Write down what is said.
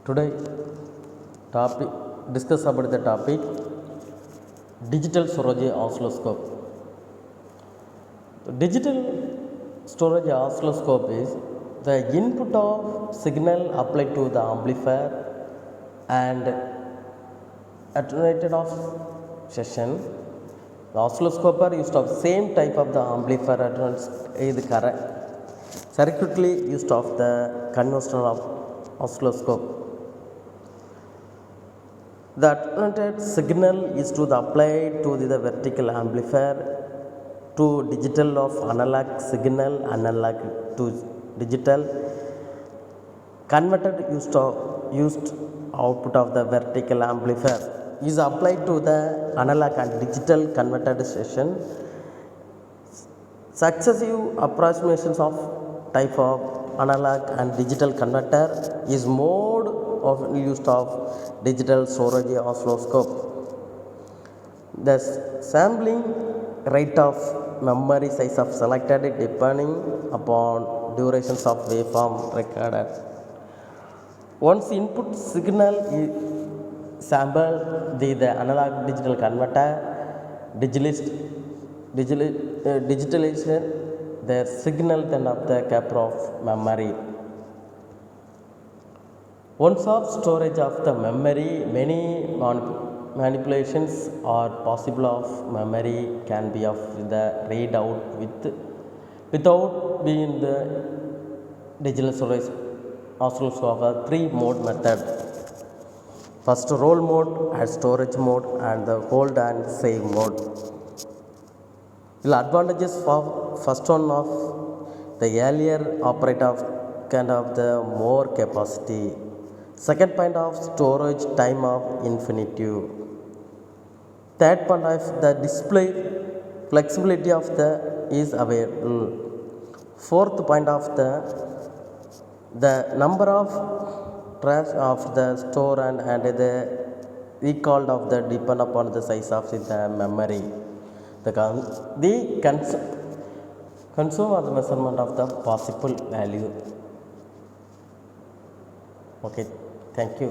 Today topic discuss about the topic digital storage oscilloscope. The digital storage oscilloscope is the input of signal applied to the amplifier and attenuated of session. The oscilloscope are used of same type of the amplifier is correct circuitry used of the conventional of oscilloscope. The attenuated signal is to the applied to the vertical amplifier to digital of analog signal analog to digital converted used output of the vertical amplifier is applied to the analog and digital converted session. Successive approximations of type of analog and digital converter is mode of use of digital storage oscilloscope. The sampling rate of memory size of selected depending upon durations of waveform recorded. Once input signal is sampled, the analog digital converter digitalization the signal then of the capture of memory. Once of storage of the memory, many manipulations are possible of memory can be of the read out without being the digital storage oscilloscope of 3-mode method. First roll mode and storage mode and the hold and save mode. The advantages for first one of the earlier operator kind of the more capacity. Second point of storage time of infinitive. Third point of the display flexibility of the is available. Fourth point of the number of trash of the store and the recalled of the depend upon the size of the memory. The consume or the measurement of the possible value. Okay, thank you.